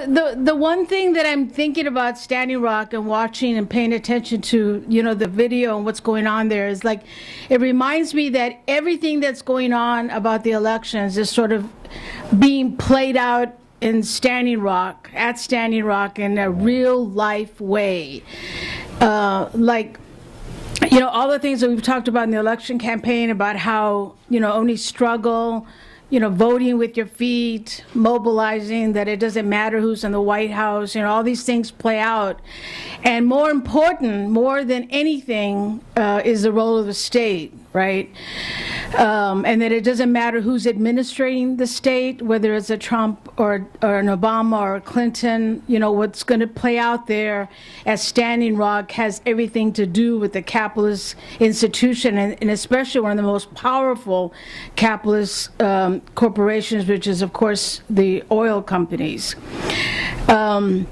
the one thing that I'm thinking about Standing Rock and watching and paying attention to, the video and what's going on there is like, it reminds me that everything that's going on about the elections is sort of being played out in Standing Rock, in a real life way. All the things that we've talked about in the election campaign about how, only struggle, voting with your feet, mobilizing, that it doesn't matter who's in the White House, all these things play out. And more important, more than anything, is the role of the state, right? And that it doesn't matter who's administrating the state, whether it's a Trump or an Obama or a Clinton, what's going to play out there as Standing Rock has everything to do with the capitalist institution, and especially one of the most powerful capitalist corporations, which is, of course, the oil companies. And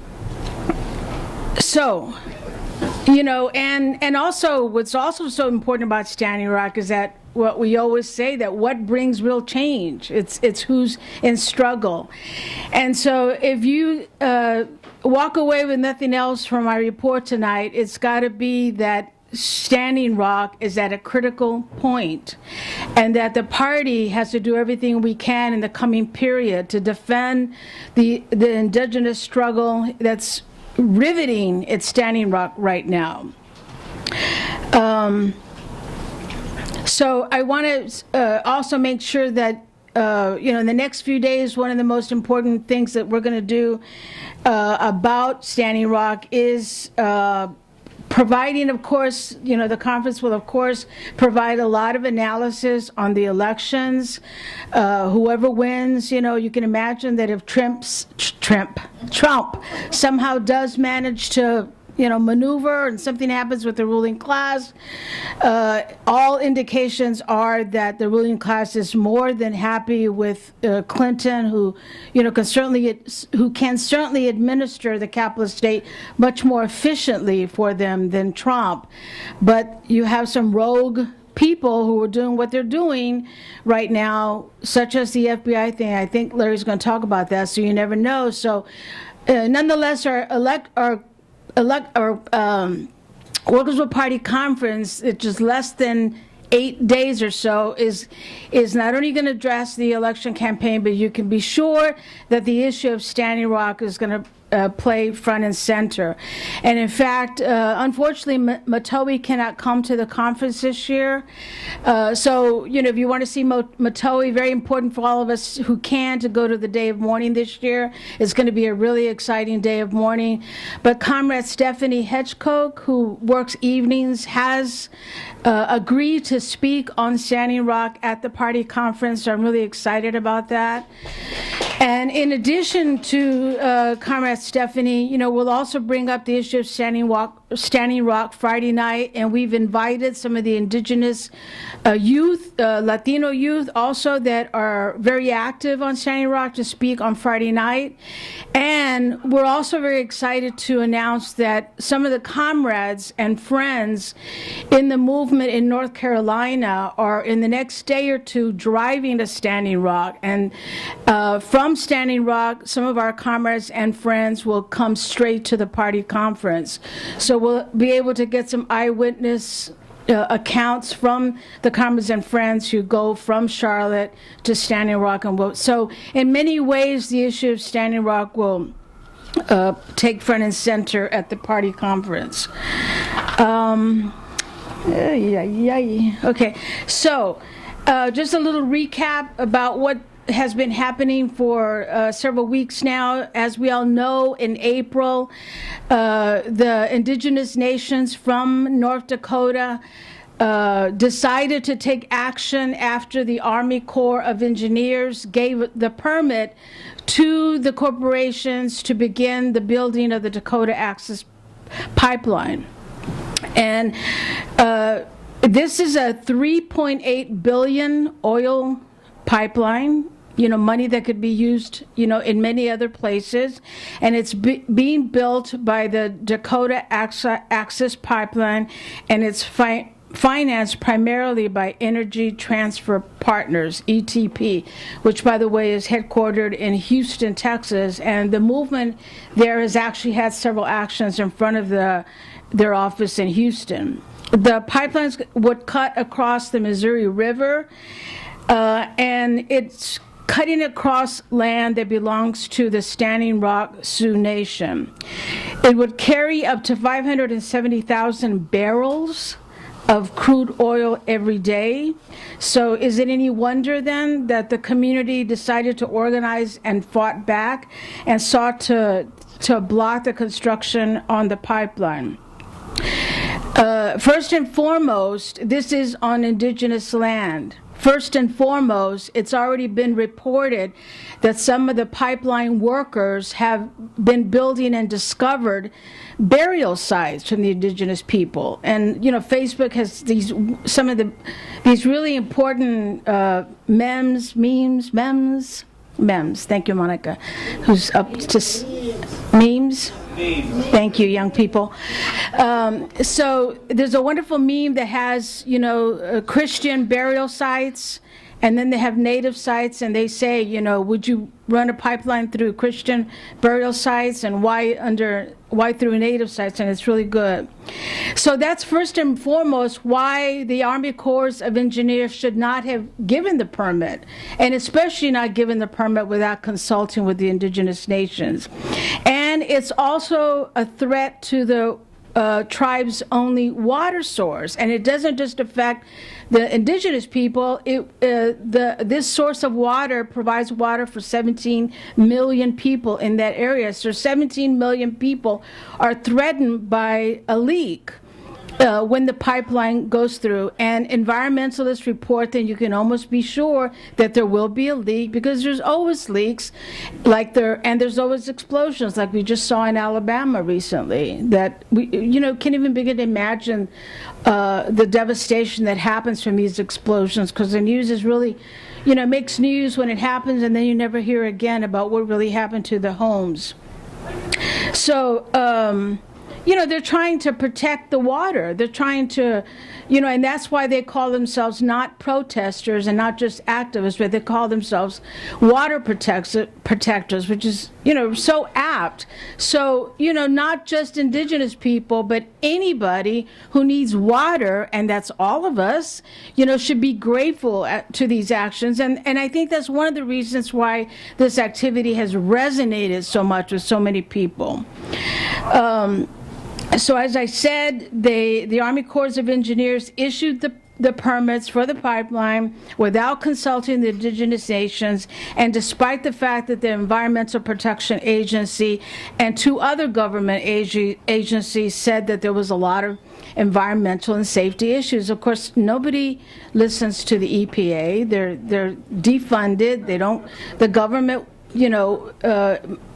also what's also so important about Standing Rock is that what we always say, that what brings real change, it's who's in struggle. And so if you walk away with nothing else from my report tonight, it's got to be that Standing Rock is at a critical point, and that the party has to do everything we can in the coming period to defend the indigenous struggle that's riveting at Standing Rock right now. So I want to also make sure that in the next few days, one of the most important things that we're going to do about Standing Rock is providing, of course, the conference will, of course, provide a lot of analysis on the elections. Whoever wins, you can imagine that if Trump somehow does manage to, maneuver and something happens with the ruling class, all indications are that the ruling class is more than happy with Clinton, who can certainly administer the capitalist state much more efficiently for them than Trump. But you have some rogue people who are doing what they're doing right now, such as the FBI thing. I think Larry's going to talk about that, so you never know. So nonetheless, our Workers' Will Party conference, it's just less than 8 days or so, is not only going to address the election campaign, but you can be sure that the issue of Standing Rock is going to play front and center. And in fact, unfortunately, Matowi cannot come to the conference this year. So, if you want to see Matowi, very important for all of us who can to go to the day of mourning this year. It's going to be a really exciting day of mourning. But Comrade Stephanie Hedgecock, who works evenings, has agreed to speak on Standing Rock at the party conference. So I'm really excited about that. And in addition to Comrade Stephanie, we'll also bring up the issue of Standing Rock Friday night, and we've invited some of the indigenous youth, Latino youth also, that are very active on Standing Rock to speak on Friday night. And we're also very excited to announce that some of the comrades and friends in the movement in North Carolina are in the next day or two driving to Standing Rock. And from Standing Rock, some of our comrades and friends will come straight to the party conference. So we'll be able to get some eyewitness accounts from the comrades and friends who go from Charlotte to Standing Rock and vote. So in many ways, the issue of Standing Rock will take front and center at the party conference. Okay, so just a little recap about what has been happening for several weeks now. As we all know, in April, the indigenous nations from North Dakota decided to take action after the Army Corps of Engineers gave the permit to the corporations to begin the building of the Dakota Access Pipeline. And this is a $3.8 billion oil pipeline, money that could be used, in many other places. And it's being built by the Dakota Access Pipeline, and it's financed primarily by Energy Transfer Partners, ETP, which, by the way, is headquartered in Houston, Texas. And the movement there has actually had several actions in front of their office in Houston. The pipelines would cut across the Missouri River, and it's cutting across land that belongs to the Standing Rock Sioux Nation. It would carry up to 570,000 barrels of crude oil every day. So is it any wonder then that the community decided to organize and fought back and sought to block the construction on the pipeline? First and foremost, this is on indigenous land. First and foremost, it's already been reported that some of the pipeline workers have been building and discovered burial sites from the indigenous people. And, you know, Facebook has these really important memes. Thank you, Monica, who's up to memes. Thank you, young people. So there's a wonderful meme that has, you know, Christian burial sites, and then they have native sites, and they say, you know, would you run a pipeline through Christian burial sites, and why through native sites? And it's really good. So that's first and foremost why the Army Corps of Engineers should not have given the permit, and especially not given the permit without consulting with the indigenous nations. And it's also a threat to the tribe's only water source, and it doesn't just affect the indigenous people. This source of water provides water for 17 million people in that area. So 17 million people are threatened by a leak when the pipeline goes through. And environmentalists report that you can almost be sure that there will be a leak, because there's always leaks, and there's always explosions, like we just saw in Alabama recently, that we, you know, can't even begin to imagine the devastation that happens from these explosions, because the news is really, you know, makes news when it happens, and then you never hear again about what really happened to the homes. So, you know, they're trying to protect the water. They're trying to, you know, and that's why they call themselves not protesters and not just activists, but they call themselves water protectors, which is, you know, so apt. So, you know, not just indigenous people, but anybody who needs water, and that's all of us, you know, should be grateful to these actions. And I think that's one of the reasons why this activity has resonated so much with so many people. So as I said, the Army Corps of Engineers issued the permits for the pipeline without consulting the indigenous nations, and despite the fact that the Environmental Protection Agency and two other government agencies said that there was a lot of environmental and safety issues. Of course, nobody listens to the EPA. They're defunded. The government, you know,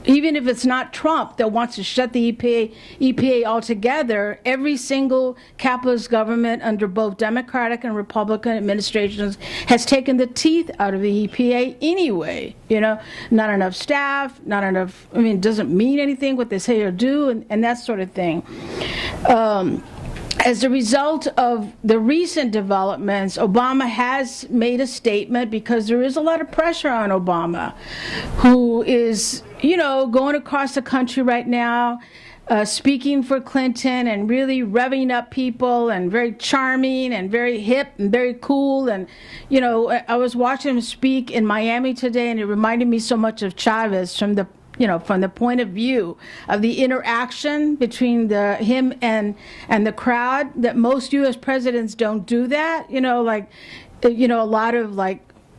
even if it's not Trump that wants to shut the EPA altogether, every single capitalist government under both Democratic and Republican administrations has taken the teeth out of the EPA anyway. You know, not enough staff, not enough, I mean, it doesn't mean anything what they say or do, and that sort of thing. As a result of the recent developments, Obama has made a statement, because there is a lot of pressure on Obama, who is, you know, going across the country right now, speaking for Clinton and really revving up people, and very charming and very hip and very cool. And, you know, I was watching him speak in Miami today, and it reminded me so much of Chavez from the point of view of the interaction between him and the crowd, that most U.S. presidents don't do that. You know, like, you know, a lot of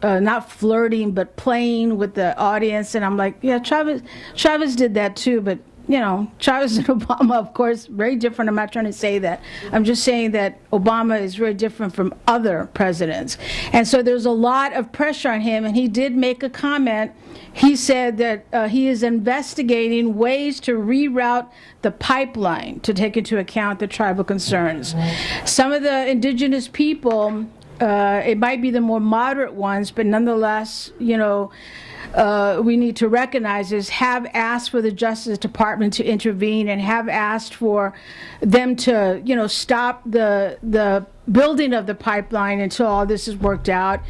not flirting, but playing with the audience. And I'm like, yeah, Chavez did that too, but, you know, Chavez and Obama, of course, very different. I'm not trying to say that. I'm just saying that Obama is very different from other presidents. And so there's a lot of pressure on him, and he did make a comment. He said that he is investigating ways to reroute the pipeline to take into account the tribal concerns. Some of the indigenous people, it might be the more moderate ones, but nonetheless, you know, we need to recognize is have asked for the Justice Department to intervene, and have asked for them to, you know, stop the building of the pipeline until all this is worked out.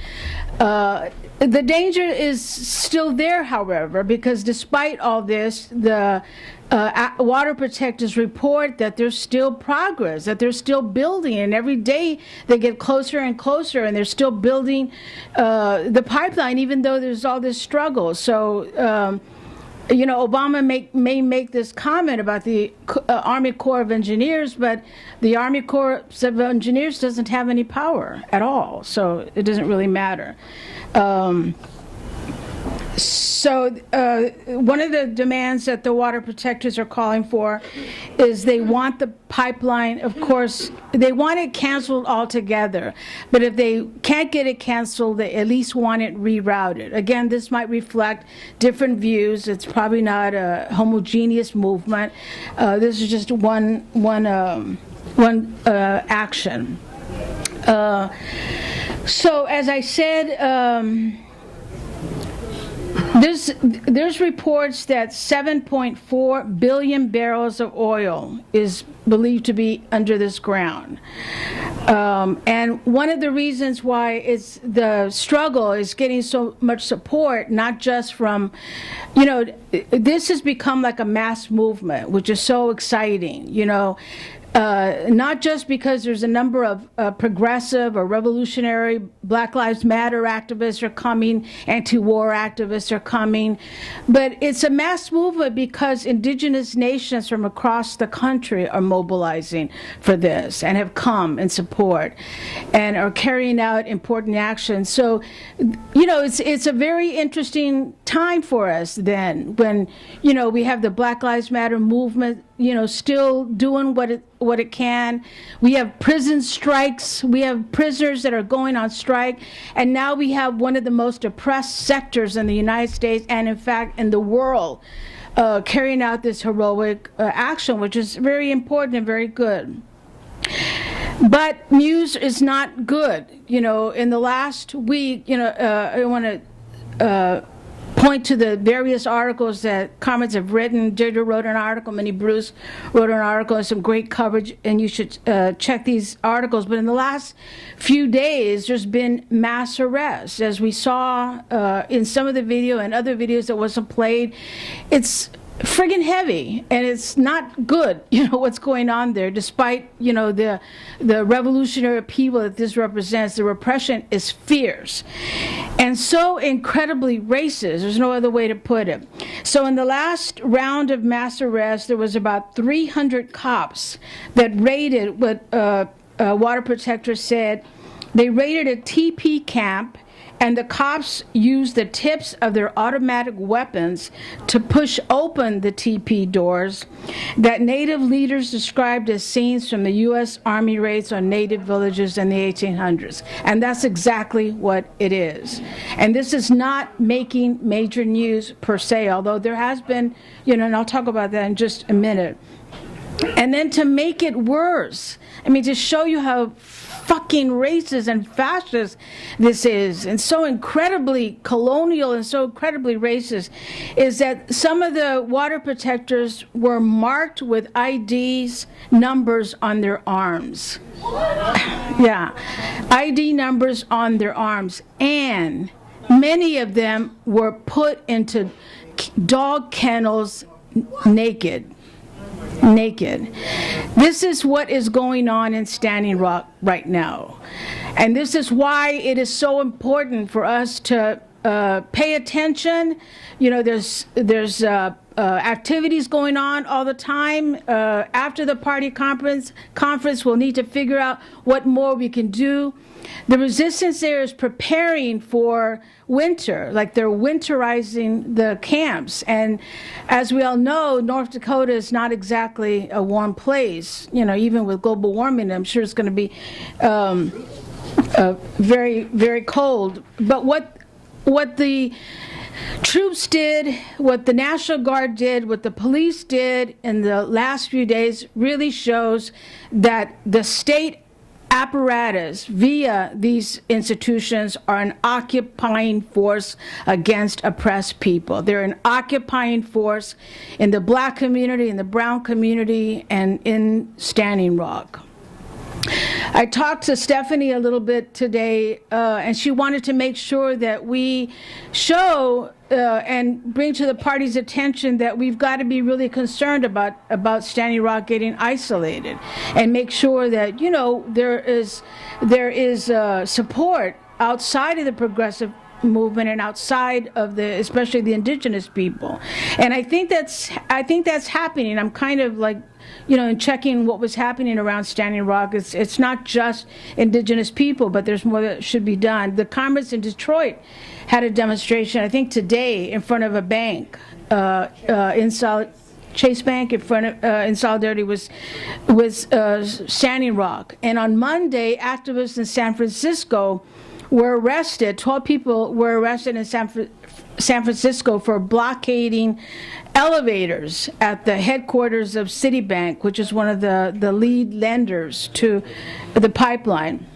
The danger is still there, however, because despite all this, the water protectors report that there's still progress, that they're still building, and every day they get closer and closer, and they're still building the pipeline, even though there's all this struggle. So, you know, Obama may make this comment about the Army Corps of Engineers, but the Army Corps of Engineers doesn't have any power at all, so it doesn't really matter. So one of the demands that the water protectors are calling for is they want the pipeline, of course, they want it canceled altogether, but if they can't get it canceled, they at least want it rerouted. Again, this might reflect different views. It's probably not a homogeneous movement. This is just one action. So as I said, there's reports that 7.4 billion barrels of oil is believed to be under this ground. And one of the reasons why the struggle is getting so much support, not just from, you know, this has become like a mass movement, which is so exciting, you know. Not just because there's a number of progressive or revolutionary Black Lives Matter activists are coming, anti-war activists are coming, but it's a mass movement because indigenous nations from across the country are mobilizing for this and have come in support and are carrying out important actions. So, you know, it's a very interesting time for us then when, you know, we have the Black Lives Matter movement, you know, still doing what it can. We have prison strikes. We have prisoners that are going on strike. And now we have one of the most oppressed sectors in the United States and, in fact, in the world carrying out this heroic action, which is very important and very good. But news is not good. You know, in the last week, you know, I want to point to the various articles that comments have written. Deirdre wrote an article, Minnie Bruce wrote an article, and some great coverage, and you should check these articles. But in the last few days, there's been mass arrests. As we saw in some of the video and other videos that wasn't played, it's friggin' heavy, and it's not good, you know, what's going on there, despite, you know, the revolutionary upheaval that this represents. The repression is fierce and so incredibly racist. There's no other way to put it. So in the last round of mass arrests, there was about 300 cops that raided what water protectors said. They raided a TP camp, and the cops used the tips of their automatic weapons to push open the TP doors that Native leaders described as scenes from the U.S. Army raids on Native villages in the 1800s. And that's exactly what it is. And this is not making major news per se, although there has been, you know, and I'll talk about that in just a minute. And then to make it worse, I mean, to show you how fucking racist and fascist this is, and so incredibly colonial and so incredibly racist, is that some of the water protectors were marked with IDs numbers on their arms. Yeah, ID numbers on their arms, and many of them were put into dog kennels naked. This is what is going on in Standing Rock right now. And this is why it is so important for us to pay attention. You know, there's activities going on all the time. After the party conference, we'll need to figure out what more we can do. The resistance there is preparing for winter, like they're winterizing the camps. And as we all know, North Dakota is not exactly a warm place. You know, even with global warming, I'm sure it's going to be very, very cold. But what the troops did, what the National Guard did, what the police did in the last few days really shows that the state apparatus via these institutions are an occupying force against oppressed people. They're an occupying force in the black community, in the brown community, and in Standing Rock. I talked to Stephanie a little bit today, and she wanted to make sure that we show and bring to the party's attention that we've got to be really concerned about Standing Rock getting isolated, and make sure that there is support outside of the progressive movement and outside of especially the indigenous people. And I think that's happening. I'm kind of like, in checking what was happening around Standing Rock. It's not just indigenous people, but there's more that should be done. The Congress in Detroit had a demonstration, I think today, in front of a bank, Chase Bank, in solidarity with Standing Rock. And on Monday, activists in San Francisco were arrested. 12 people were arrested in San Francisco for blockading elevators at the headquarters of Citibank, which is one of the lead lenders to the pipeline.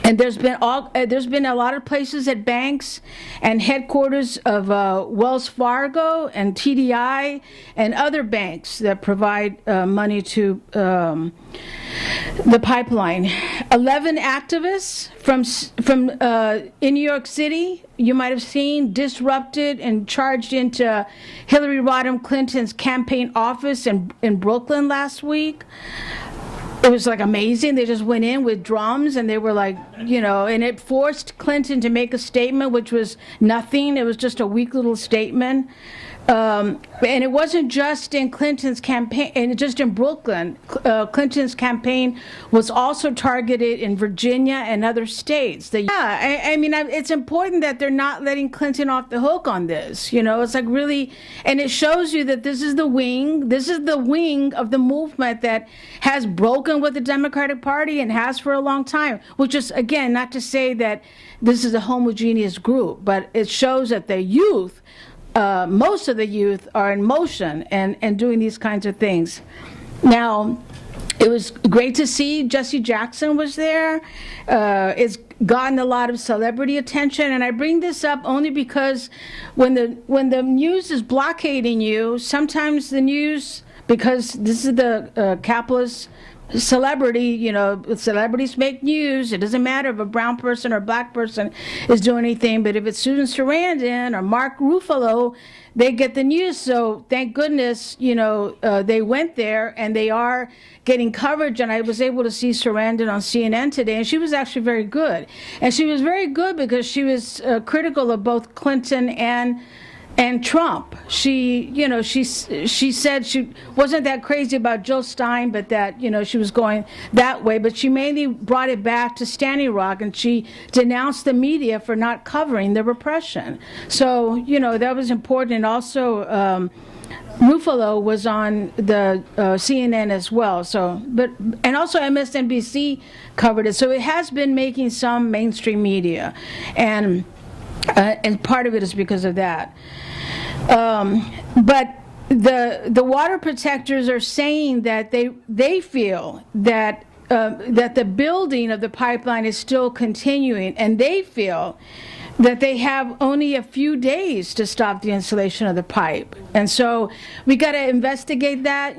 And there's been a lot of places at banks and headquarters of Wells Fargo and TDI and other banks that provide money to the pipeline. 11 activists from in New York City, you might have seen, disrupted and charged into Hillary Rodham Clinton's campaign office in Brooklyn last week. It was like amazing. They just went in with drums and they were like, and it forced Clinton to make a statement, which was nothing. It was just a weak little statement. And it wasn't just in Clinton's campaign, and just in Brooklyn. Clinton's campaign was also targeted in Virginia and other states. It's important that they're not letting Clinton off the hook on this. It's like really, and it shows you that this is the wing of the movement that has broken with the Democratic Party and has for a long time, which is, again, not to say that this is a homogeneous group, but it shows that the youth, most of the youth, are in motion and doing these kinds of things. Now, it was great to see Jesse Jackson was there. It's gotten a lot of celebrity attention, and I bring this up only because when the news is blockading you, sometimes the news, because this is the capitalist celebrity, celebrities make news. It doesn't matter if a brown person or a black person is doing anything, but if it's Susan Sarandon or Mark Ruffalo, they get the news. So thank goodness, they went there and they are getting coverage. And I was able to see Sarandon on CNN today, and she was actually very good. And she was very good because she was critical of both Clinton and Trump. She said she wasn't that crazy about Jill Stein, but that, she was going that way. But she mainly brought it back to Standing Rock, and she denounced the media for not covering the repression. So, that was important. And also, Ruffalo was on the CNN as well. So, and also MSNBC covered it. So it has been making some mainstream media, and part of it is because of that. But the water protectors are saying that they feel that the building of the pipeline is still continuing, and they feel that they have only a few days to stop the installation of the pipe. And so we got to investigate that.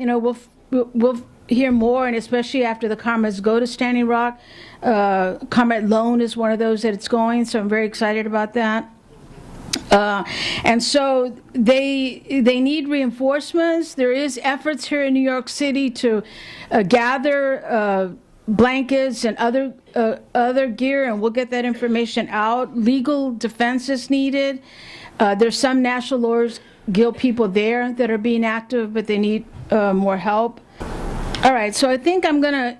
We'll hear more, and especially after the comrades go to Standing Rock. Comrade Lone is one of those that it's going, so I'm very excited about that. And so they need reinforcements. There is efforts here in New York City to gather blankets and other gear, and we'll get that information out. Legal defense is needed. There's some National Lawyers Guild people there that are being active, but they need more help. All right, so I think I'm going to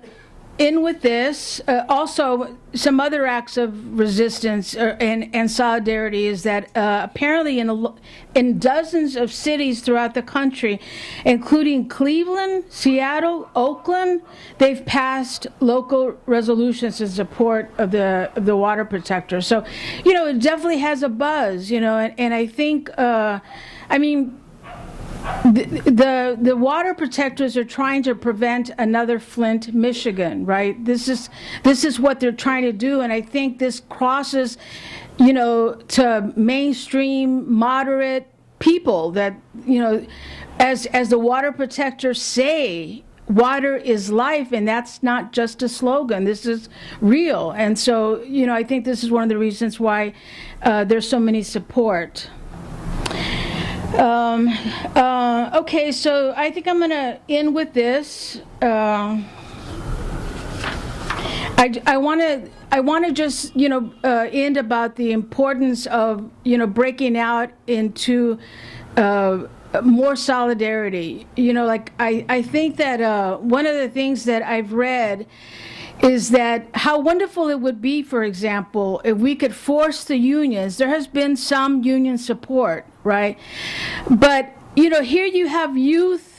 end with this. Also, some other acts of resistance and solidarity is that apparently in dozens of cities throughout the country, including Cleveland, Seattle, Oakland, they've passed local resolutions in support of the water protector. So, it definitely has a buzz, and I think, the water protectors are trying to prevent another Flint, Michigan, right? This is what they're trying to do, and I think this crosses, to mainstream, moderate people that, as the water protectors say, water is life, and that's not just a slogan. This is real. And so, I think this is one of the reasons why there's so many support. Okay, so I think I'm going to end with this. I want to just end about the importance of breaking out into more solidarity. I think that one of the things that I've read is that how wonderful it would be, for example, if we could force the unions. There has been some union support, right? But here you have youth,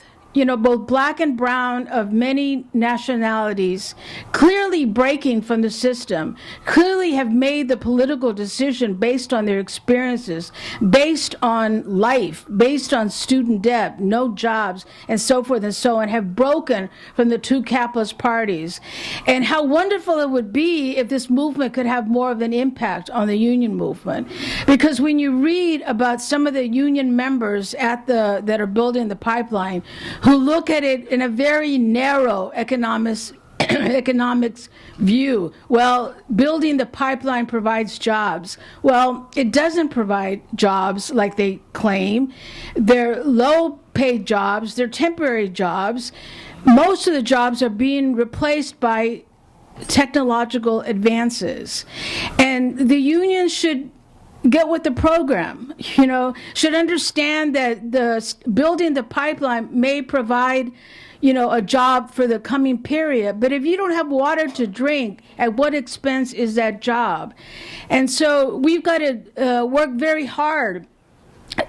both black and brown, of many nationalities, clearly breaking from the system, clearly have made the political decision based on their experiences, based on life, based on student debt, no jobs, and so forth and so on, have broken from the two capitalist parties. And how wonderful it would be if this movement could have more of an impact on the union movement. Because when you read about some of the union members that are building the pipeline, who look at it in a very narrow economics view. Well, building the pipeline provides jobs. Well, it doesn't provide jobs like they claim. They're low-paid jobs. They're temporary jobs. Most of the jobs are being replaced by technological advances. And the unions should get with the program, should understand that building the pipeline may provide, a job for the coming period. But if you don't have water to drink, at what expense is that job? And so we've got to work very hard,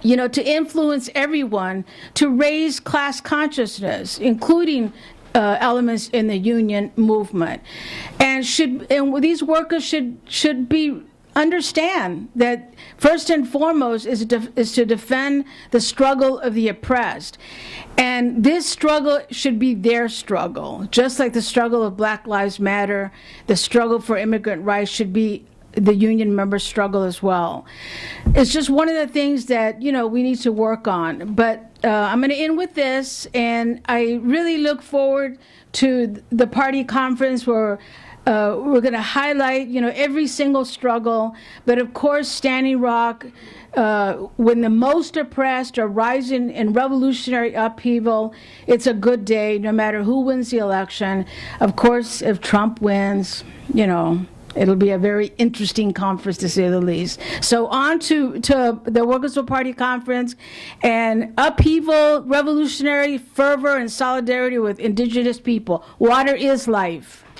to influence everyone to raise class consciousness, including elements in the union movement. And these workers should be understand that first and foremost is to defend the struggle of the oppressed. And this struggle should be their struggle. Just like the struggle of Black Lives Matter, the struggle for immigrant rights should be the union member struggle as well. It's just one of the things that, we need to work on. But I'm going to end with this, and I really look forward to the party conference where we're going to highlight, every single struggle. But of course, Standing Rock, when the most oppressed are rising in revolutionary upheaval, it's a good day, no matter who wins the election. Of course, if Trump wins, it'll be a very interesting conference, to say the least. So on to the Workers' Party conference, and upheaval, revolutionary fervor, and solidarity with indigenous people. Water is life.